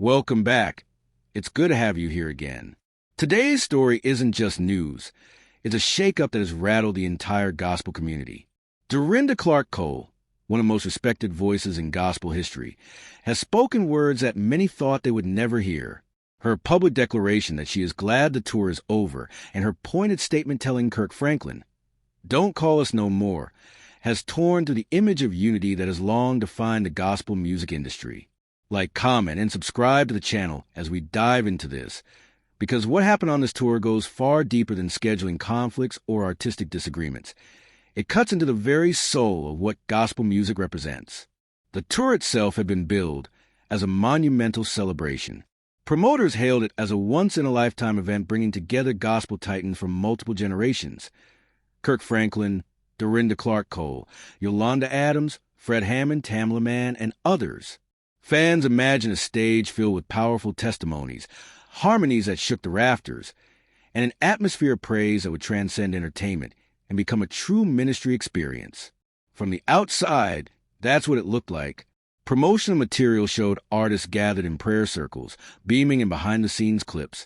Welcome back. It's good to have you here again. Today's story isn't just news. It's a shakeup that has rattled the entire gospel community. Dorinda Clark Cole, one of the most respected voices in gospel history, has spoken words that many thought they would never hear. Her public declaration that she is glad the tour is over and her pointed statement telling Kirk Franklin, "Don't call us no more," has torn through the image of unity that has long defined the gospel music industry. Like, comment, and subscribe to the channel as we dive into this, because what happened on this tour goes far deeper than scheduling conflicts or artistic disagreements. It cuts into the very soul of what gospel music represents. The tour itself had been billed as a monumental celebration. Promoters hailed it as a once-in-a-lifetime event bringing together gospel titans from multiple generations. Kirk Franklin, Dorinda Clark Cole, Yolanda Adams, Fred Hammond, Tamla Mann, and others. Fans imagined a stage filled with powerful testimonies, harmonies that shook the rafters, and an atmosphere of praise that would transcend entertainment and become a true ministry experience. From the outside, that's what it looked like. Promotional material showed artists gathered in prayer circles, beaming in behind-the-scenes clips,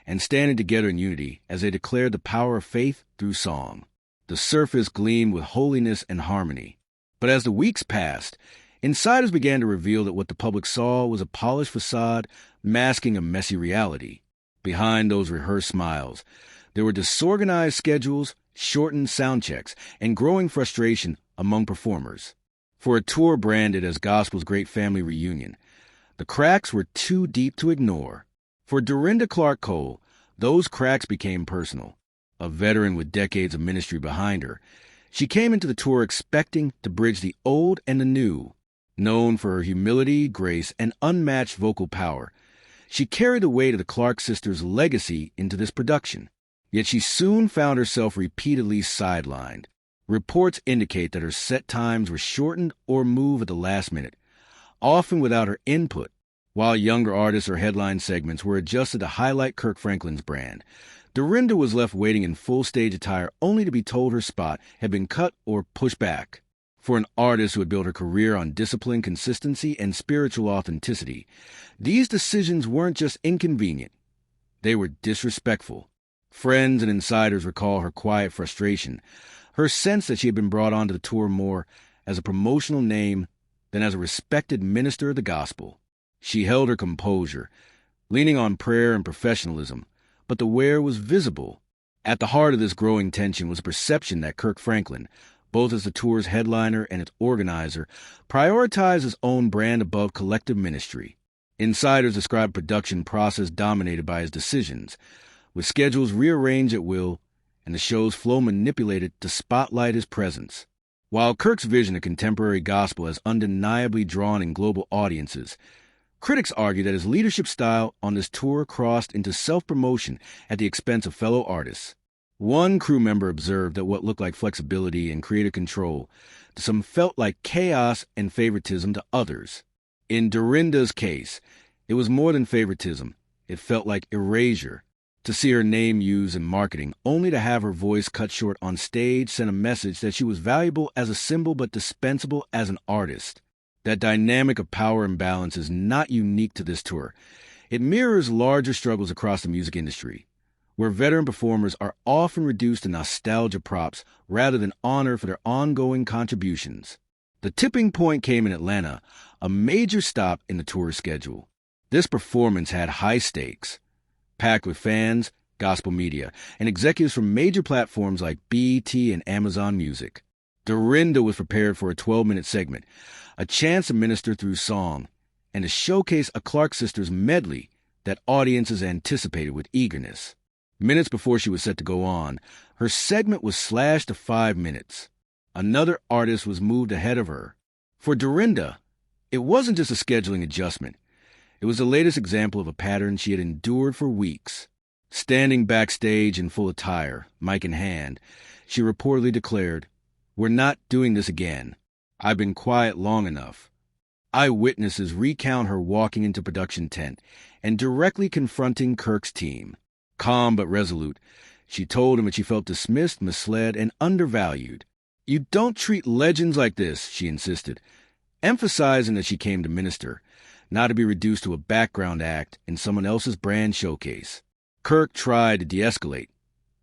and standing together in unity as they declared the power of faith through song. The surface gleamed with holiness and harmony. But as the weeks passed, insiders began to reveal that what the public saw was a polished facade masking a messy reality. Behind those rehearsed smiles, there were disorganized schedules, shortened sound checks, and growing frustration among performers. For a tour branded as gospel's great family reunion, the cracks were too deep to ignore. For Dorinda Clark Cole, those cracks became personal. A veteran with decades of ministry behind her, she came into the tour expecting to bridge the old and the new. Known for her humility, grace, and unmatched vocal power, she carried the weight of the Clark sisters' legacy into this production. Yet she soon found herself repeatedly sidelined. Reports indicate that her set times were shortened or moved at the last minute, often without her input, while younger artists or headline segments were adjusted to highlight Kirk Franklin's brand. Dorinda was left waiting in full stage attire only to be told her spot had been cut or pushed back. For an artist who had built her career on discipline, consistency, and spiritual authenticity, these decisions weren't just inconvenient. They were disrespectful. Friends and insiders recall her quiet frustration, her sense that she had been brought onto the tour more as a promotional name than as a respected minister of the gospel. She held her composure, leaning on prayer and professionalism, but the wear was visible. At the heart of this growing tension was a perception that Kirk Franklin, both as the tour's headliner and its organizer, prioritized his own brand above collective ministry. Insiders described production process dominated by his decisions, with schedules rearranged at will and the show's flow manipulated to spotlight his presence. While Kirk's vision of contemporary gospel has undeniably drawn in global audiences, critics argue that his leadership style on this tour crossed into self-promotion at the expense of fellow artists. One crew member observed that what looked like flexibility and creative control to some felt like chaos and favoritism to others. In Dorinda's case, it was more than favoritism. It felt like erasure. To see her name used in marketing, only to have her voice cut short on stage, sent a message that she was valuable as a symbol but dispensable as an artist. That dynamic of power and balance is not unique to this tour. It mirrors larger struggles across the music industry, where veteran performers are often reduced to nostalgia props rather than honor for their ongoing contributions. The tipping point came in Atlanta, a major stop in the tour schedule. This performance had high stakes, packed with fans, gospel media, and executives from major platforms like BET and Amazon Music. Dorinda was prepared for a 12-minute segment, a chance to minister through song, and to showcase a Clark sisters medley that audiences anticipated with eagerness. Minutes before she was set to go on, her segment was slashed to 5 minutes. Another artist was moved ahead of her. For Dorinda, it wasn't just a scheduling adjustment. It was the latest example of a pattern she had endured for weeks. Standing backstage in full attire, mic in hand, she reportedly declared, "We're not doing this again. I've been quiet long enough." Eyewitnesses recount her walking into production tent and directly confronting Kirk's team. Calm but resolute, she told him that she felt dismissed, misled, and undervalued. "You don't treat legends like this," she insisted, emphasizing that she came to minister. not to be reduced to a background act in someone else's brand showcase. Kirk tried to de-escalate,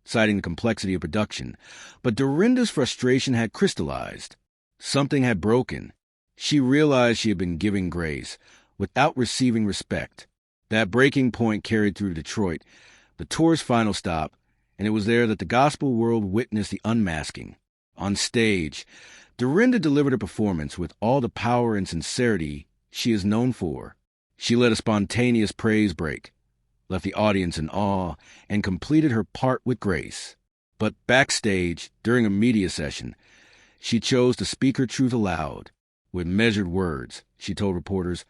citing the complexity of production, but Dorinda's frustration had crystallized. Something had broken. She realized she had been giving grace without receiving respect. That breaking point carried through to Detroit, the tour's final stop, and it was there that the gospel world witnessed the unmasking. On stage, Dorinda delivered a performance with all the power and sincerity she is known for. She led a spontaneous praise break, left the audience in awe, and completed her part with grace. But backstage, during a media session, she chose to speak her truth aloud. With measured words, she told reporters,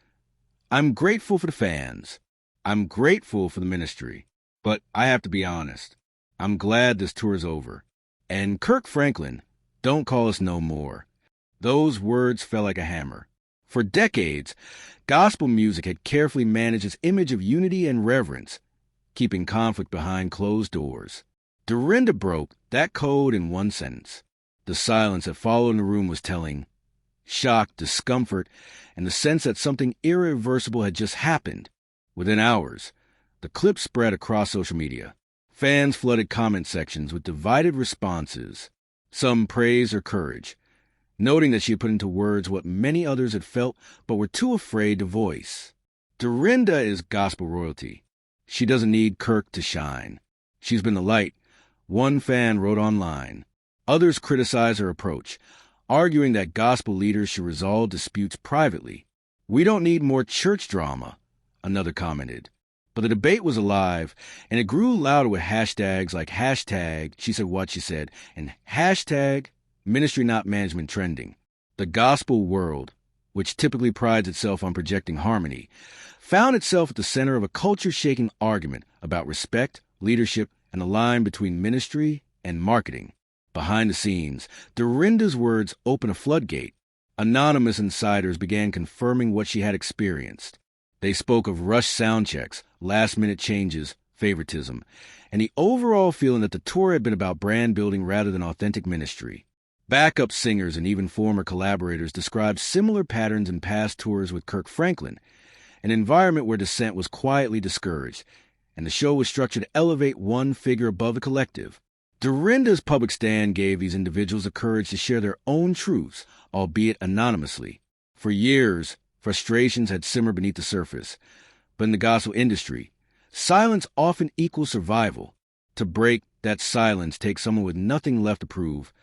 "I'm grateful for the fans. I'm grateful for the ministry. But I have to be honest. I'm glad this tour is over. And Kirk Franklin, don't call us no more." Those words fell like a hammer. For decades, gospel music had carefully managed its image of unity and reverence, keeping conflict behind closed doors. Dorinda broke that code in one sentence. The silence that followed in the room was telling. Shock, discomfort, and the sense that something irreversible had just happened. Within hours, the clip spread across social media. Fans flooded comment sections with divided responses. Some praised her courage, noting that she had put into words what many others had felt but were too afraid to voice. Dorinda is gospel royalty. She doesn't need Kirk to shine. She's been the light, one fan wrote online. Others criticized her approach, arguing that gospel leaders should resolve disputes privately. "We don't need more church drama," another commented. But the debate was alive, and it grew louder with hashtags like hashtag she said what she said and hashtag ministry not management trending. The gospel world, which typically prides itself on projecting harmony, found itself at the center of a culture-shaking argument about respect, leadership, and the line between ministry and marketing. Behind the scenes, Dorinda's words opened a floodgate. Anonymous insiders began confirming what she had experienced. They spoke of rushed sound checks, last-minute changes, favoritism, and the overall feeling that the tour had been about brand building rather than authentic ministry. Backup singers and even former collaborators described similar patterns in past tours with Kirk Franklin, an environment where dissent was quietly discouraged, and the show was structured to elevate one figure above the collective. Dorinda's public stand gave these individuals the courage to share their own truths, albeit anonymously. For years, frustrations had simmered beneath the surface, but in the gospel industry, silence often equals survival. To break that silence takes someone with nothing left to prove,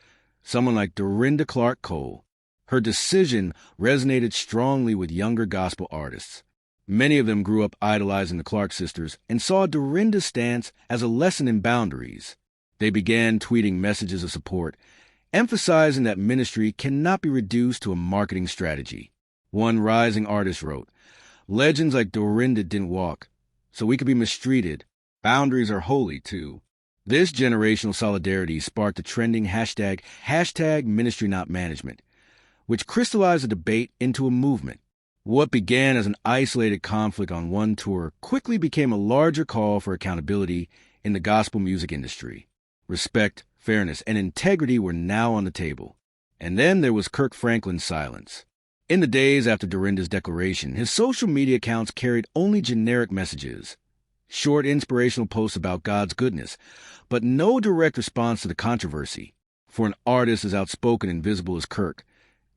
someone like Dorinda Clark Cole. Her decision resonated strongly with younger gospel artists. Many of them grew up idolizing the Clark sisters and saw Dorinda's stance as a lesson in boundaries. They began tweeting messages of support, emphasizing that ministry cannot be reduced to a marketing strategy. One rising artist wrote, "Legends like Dorinda didn't walk, so we could be mistreated. Boundaries are holy, too." This generational solidarity sparked the trending hashtag ministry not management, which crystallized the debate into a movement. What began as an isolated conflict on one tour quickly became a larger call for accountability in the gospel music industry. Respect, fairness, and integrity were now on the table. And then there was Kirk Franklin's silence. In the days after Dorinda's declaration, his social media accounts carried only generic messages, short inspirational posts about God's goodness, but no direct response to the controversy. For an artist as outspoken and visible as Kirk,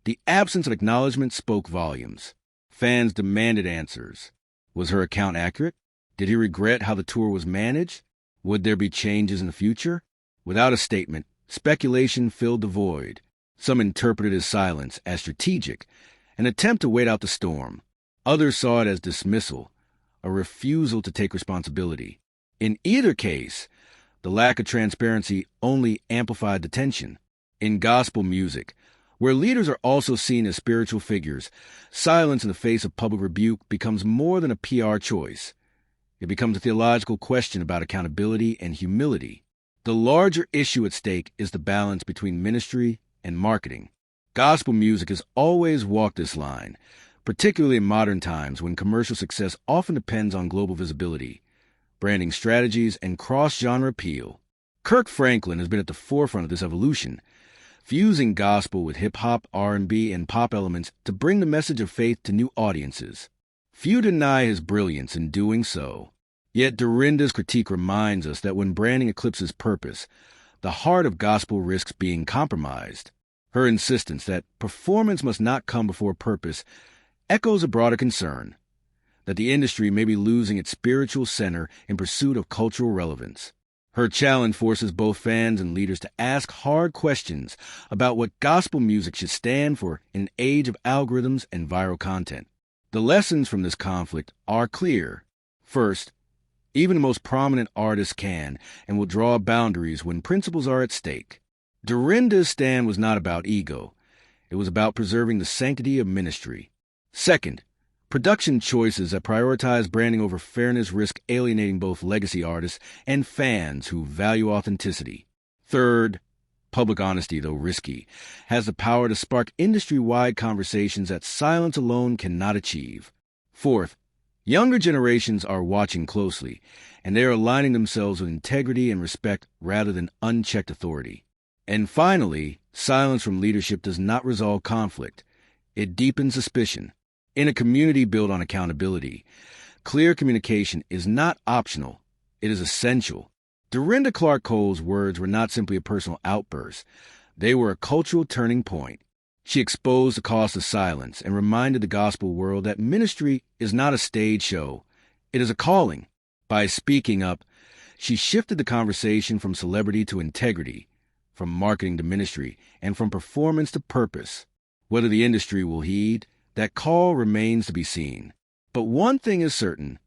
the absence of acknowledgement spoke volumes. Fans demanded answers. Was her account accurate? Did he regret how the tour was managed? Would there be changes in the future? Without a statement, speculation filled the void. Some interpreted his silence as strategic, an attempt to wait out the storm. Others saw it as dismissal, a refusal to take responsibility. In either case, the lack of transparency only amplified the tension. In gospel music, where leaders are also seen as spiritual figures, silence in the face of public rebuke becomes more than a PR choice. It becomes a theological question about accountability and humility. The larger issue at stake is the balance between ministry and marketing. Gospel music has always walked this line, particularly in modern times when commercial success often depends on global visibility, branding strategies, and cross-genre appeal. Kirk Franklin has been at the forefront of this evolution, fusing gospel with hip-hop, R&B, and pop elements to bring the message of faith to new audiences. Few deny his brilliance in doing so. Yet Dorinda's critique reminds us that when branding eclipses purpose, the heart of gospel risks being compromised. Her insistence that performance must not come before purpose echoes a broader concern that the industry may be losing its spiritual center in pursuit of cultural relevance. Her challenge forces both fans and leaders to ask hard questions about what gospel music should stand for in an age of algorithms and viral content. The lessons from this conflict are clear. First, even the most prominent artists can and will draw boundaries when principles are at stake. Dorinda's stand was not about ego. It was about preserving the sanctity of ministry. Second, production choices that prioritize branding over fairness risk alienating both legacy artists and fans who value authenticity. Third, public honesty, though risky, has the power to spark industry-wide conversations that silence alone cannot achieve. Fourth, younger generations are watching closely, and they are aligning themselves with integrity and respect rather than unchecked authority. And finally, silence from leadership does not resolve conflict. It deepens suspicion. In a community built on accountability, clear communication is not optional. It is essential. Dorinda Clark Cole's words were not simply a personal outburst. They were a cultural turning point. She exposed the cost of silence and reminded the gospel world that ministry is not a stage show. It is a calling. By speaking up, she shifted the conversation from celebrity to integrity, from marketing to ministry, and from performance to purpose. Whether the industry will heed, that call remains to be seen. But one thing is certain.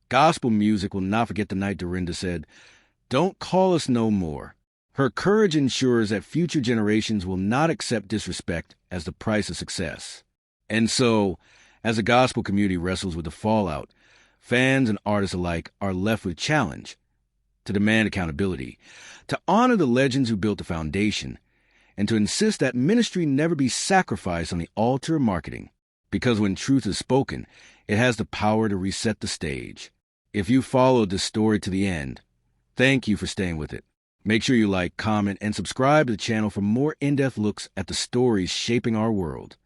Gospel music will not forget the night Dorinda said, "Don't call us no more." Her courage ensures that future generations will not accept disrespect as the price of success. And so, as the gospel community wrestles with the fallout, fans and artists alike are left with challenge to demand accountability, to honor the legends who built the foundation, and to insist that ministry never be sacrificed on the altar of marketing. Because when truth is spoken, it has the power to reset the stage. If you followed this story to the end, thank you for staying with it. Make sure you like, comment, and subscribe to the channel for more in-depth looks at the stories shaping our world.